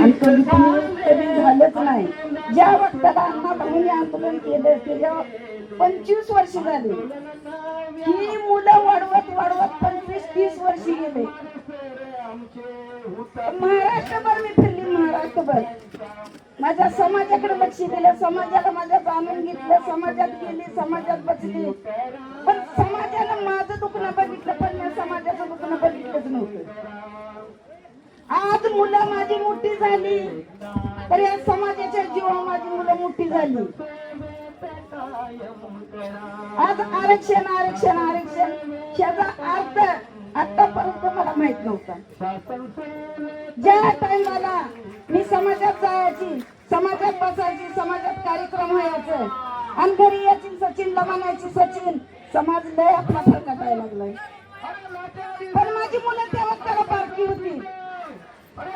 आणि कधी झालंच नाही. ज्या वक्ताला अण्णाभाऊंनी आंदोलन केलं त्याच्या 25 वर्ष झाली. ही मुलं वाढवत वाढवत 25-30 वर्ष गेले. महाराष्ट्रभर मी फिरली, महाराष्ट्रभर माझ्या समाजाकडे लक्ष दिलं, समाजाला माझ्या जाणून घेतलं, समाजात गेली, समाजात बसली. पण समाजानं माझं दुखणं बघितलं, पण मी समाजाचं दुखणं बघितलंच नव्हतं. आज मुलं माझी मोठी झाली तर या समाजाच्या जीवावर माझी मुलं मोठी झाली. आज आरक्षण आरक्षण आरक्षण ह्याचा अर्थ आतापर्यंत मला माहित नव्हता. ज्या टाइमाला मी समाजात जायची, समाजात बसायची, समाजात कार्यक्रम व्हायचं आणि घरी यायची सचिनला म्हणायची, सचिन समाज लय आपला फरक यायला लागलाय. पण माझी मुलं तेव्हा त्याला बारकी होती,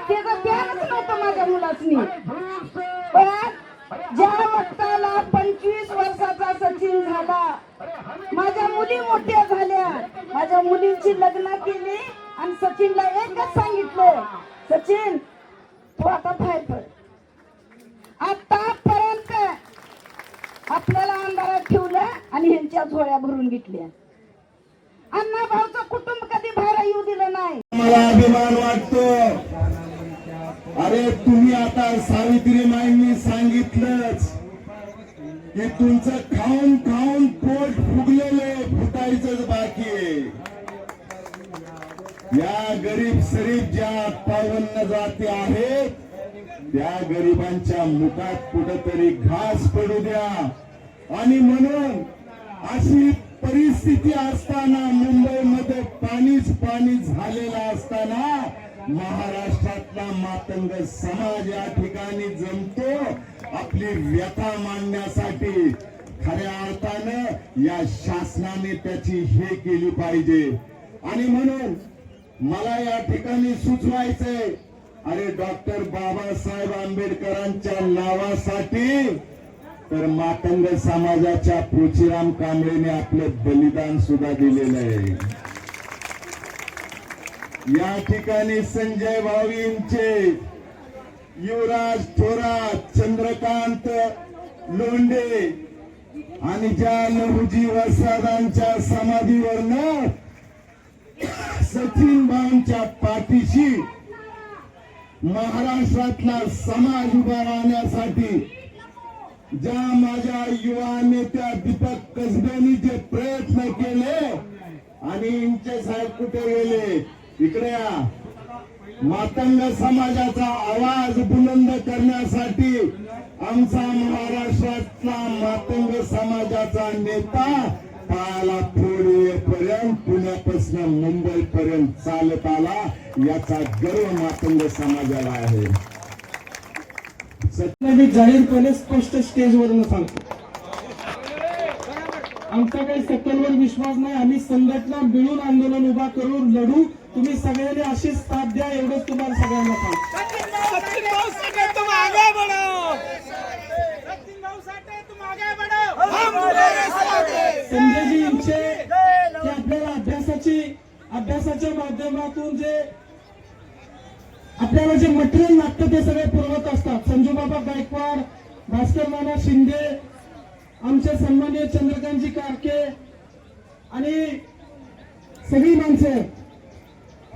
त्याचं ज्ञानच नव्हतं माझ्या मुलासनी. पण ज्या वक्ताला 25 वर्षाचा सचिन झाला, माझ्या मुली मोठ्या झाल्या, माझ्या मुलींची लग्न केली आणि सचिनला एकच सांगितलं, सचिन तू आता बाहेर पड. आतापर्यंत आपल्याला अंधारात ठेवलं आणि ह्यांच्या झोळ्या भरून घेतल्या. अण्णाभाऊचं कुटुंब कधी बाहेर येऊ दिलं नाही. मला अभिमान वाटतो. अरे तुम्ही आता सावित्रीमाईंनी सांगितलंच की तुमचं खाऊन खाऊन पोट फुगलेलं फुटायचंच बाकी आहे. या गरीब सरीब ज्या 58 जाती आहेत त्या गरिबांच्या मुखात कुठेतरी घास पडू द्या. आणि म्हणून अशी परिस्थिती असताना, मुंबईमध्ये पाणीच पाणी झालेला असताना, महाराष्ट्रातला मातंग समाज या ठिकाणी जमतो आपली व्यथा मांडण्यासाठी. खऱ्या अर्थानं या शासनाने त्याची हे केली पाहिजे. आणि म्हणून मला या ठिकाणी सुचवायचंय, अरे डॉक्टर बाबासाहेब आंबेडकरांच्या नावासाठी तर मातंग समाजाच्या पृथ्वीराम कांबळेने आपलं बलिदान सुद्धा दिलेलं आहे. या ठिकाणी संजय भाऊंचे, युवराज थोरात, चंद्रकांत लोंढे आणि ज्या लहुजी वसादांच्या समाधीवरनं सचिन भाऊंच्या पाठीशी महाराष्ट्रातला समाज उभा राहण्यासाठी ज्या माझ्या युवा नेत्या दीपक कसबेंनी जे प्रयत्न केले, आणि इंचे साहेब कुठे गेले, इकडे या. मातंग समाजाचा आवाज बुलंद करण्यासाठी आमचा महाराष्ट्रातला मातंग समाजाचा नेता पायाला फोड येईपर्यंत पुण्यापासून मुंबईपर्यंत चालत आला. याचा गर्व मातंग समाजाला आहे. मी जाहीरपणे स्पष्ट स्टेजवरून सांगतो, आमचा काही सेकंडवर विश्वास नाही. आम्ही संघटना मिळून आंदोलन उभा करून लढू. तुम्ही सगळ्यांनी अशीच साथ द्या, एवढंच तुम्हाला सगळ्यांना सांगतो. संजयजी इंचे की आपल्याला अभ्यासाच्या माध्यमातून जे आपल्याला जे मटेरियल लागतं ते सगळे पुरवत असतात. संजूबाबा गायकवाड, भास्कर नाना शिंदे, आमचे सन्माननीय चंद्रकांतजी कारके आणि सगळी माणसं,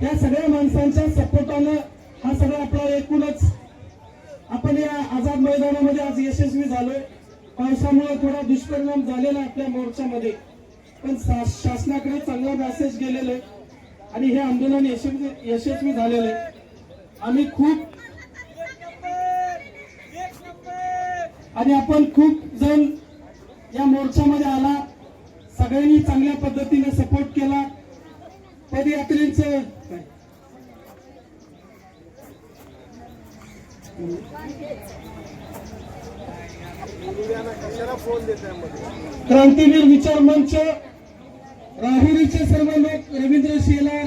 या सगळ्या माणसांच्या सपोर्टानं हा सगळा आपला एकूणच आपण या आझाद मैदानामध्ये आज यशस्वी झालोय. पावसामुळे थोडा दुष्परिणाम झालेला आपल्या मोर्चामध्ये, पण शासनाकडे चांगला मेसेज गेलेला आहे आणि हे आंदोलन यशस्वी झालेलं आहे. आम्ही आपण खूप जण या मोर्चामध्ये आला, सगळ्यांनी चांगल्या पद्धतीने सपोर्ट केला. पदयात्रेचं क्रांतीवीर विचार मंच, राहुरीचे सर्व लोक, रवींद्र शेलार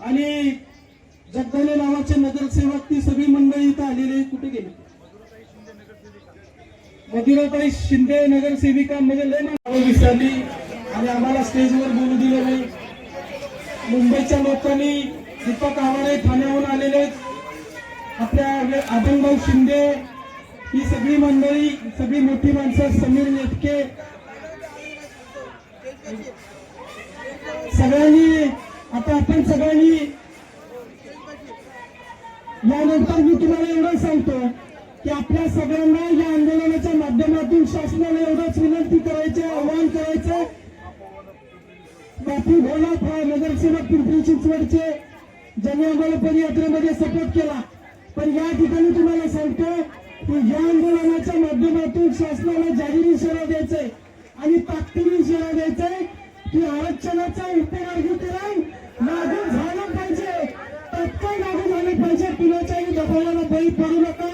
आणि जगदाले नावाचे नगरसेवक, ती सगळी मंडळी इथं आलेली. कुठे गेली? मधुराताई शिंदे नगरसेविका, म्हणजे लय नावं विसरली आणि आम्हाला स्टेजवर बोलू दिलं नाही. मुंबईच्या लोकांनी, दीपक आव्हाडे ठाण्याहून आलेले, आपल्या अभंगभाऊ शिंदे, ही सगळी मंडळी, सगळी मोठी माणसं, समीर नेटके, सगळ्यांनी, आता आपण सगळ्यांनी, यानंतर मी तुम्हाला एवढं सांगतो की आपल्या सगळ्यांना या आंदोलनाच्या माध्यमातून शासनाला एवढंच विनंती करायचे, आवाहन करायचं, बापू भोला नगरसेवक पिंपरी चिंचवडचे ज्यांनी आम्हाला पदयात्रेमध्ये सपोर्ट केला, पण या ठिकाणी तुम्हाला सांगतो की या आंदोलनाच्या माध्यमातून शासनाला जाहीर इशारा द्यायचाय आणि ताकदीने इशारा द्यायचाय की आरक्षणाचा उपवर्गीकरण लागू झालं पाहिजे, तत्काळ लागू झाले पाहिजे. कुणाच्याही दबावाला बळी पडू नका.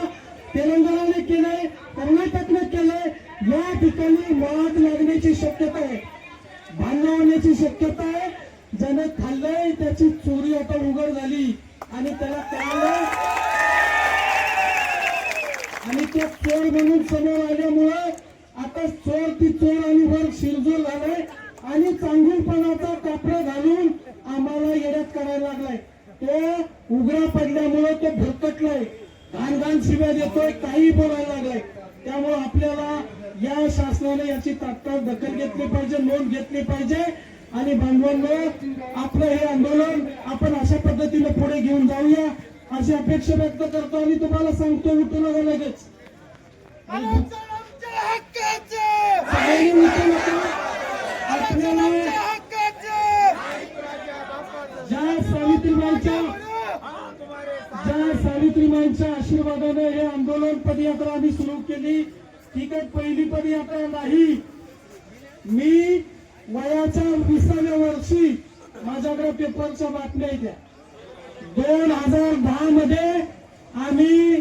तेलंगणाने केलंय, कर्नाटकने केलंय, या ठिकाणी वाद लागण्याची शक्यता आहे, भांडण होण्याची शक्यता आहे. ज्याने खाल्लंय त्याची चोरी आता उघड झाली आणि त्याला कळालं आणि ते चोर म्हणून समोर आल्यामुळे आता चोर ती चोर आणि वर शिरजोर झालाय आणि चांगुलपणाचा कापडा घालून आम्हाला येड्यात करायला लागलाय. तो उघडा पडल्यामुळे तो भरकटलाय, घाण शिव्या देतोय, काही बोलायला लागलाय. त्यामुळे आपल्याला या शासनाने याची तात्काळ दखल घेतली पाहिजे, नोंद घेतली पाहिजे आणि बांधवांनो आपलं हे आंदोलन आपण अशा पद्धतीने पुढे घेऊन जाऊया अशी अपेक्षा व्यक्त करतो आणि तुम्हाला सांगतो उठू नका लगेच, सगळ्यांनी उठू नका. आपल्याला ज्या सावित्रीबाईंच्या आशीर्वादाने हे आंदोलन पदयात्रा आम्ही सुरू केली. ठीक आहे, पहिली पदयात्रा नाही. मी वयाच्या 20व्या वर्षी माझ्याकडे पेपरच्या बातम्या येत्या. 2010 मध्ये आम्ही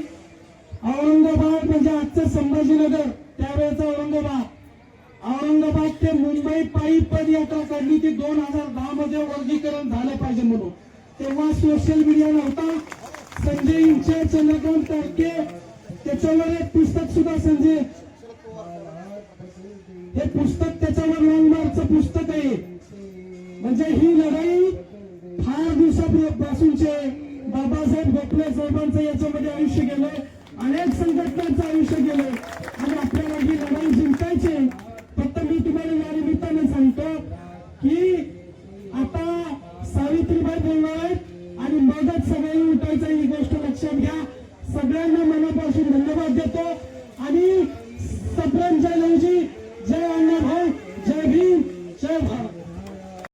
औरंगाबाद म्हणजे आजचं संभाजीनगर, त्यावेळेचा औरंगाबाद ते मुंबई पायी पदयात्रा काढली ती 2010 मध्ये वर्गीकरण झालं पाहिजे म्हणून. तेव्हा सोशल मीडिया नव्हता. संजय इंचे, चंद्रकांत तारके, त्याच्यावर एक पुस्तक सुद्धा संजय, हे पुस्तक त्याच्यावर लॉंग मार्चचं पुस्तक आहे. म्हणजे ही लढाई फार दिवसापासूनचे बाबासाहेब गोखले साहेबांचं याच्यामध्ये आयुष्य गेलंय, अनेक संघटनांचं आयुष्य गेलंय आणि आपल्याला ही लढाई जिंकायची. फक्त मी तुम्हाला या निमित्ताने सांगतो की आता सावित्रीबाई बोलणार आहेत आणि मगच सगळ्यांनी उठायचं, ही गोष्ट लक्षात घ्या. सगळ्यांना मनापासून धन्यवाद देतो आणि सप्रेमच्या ऐवजी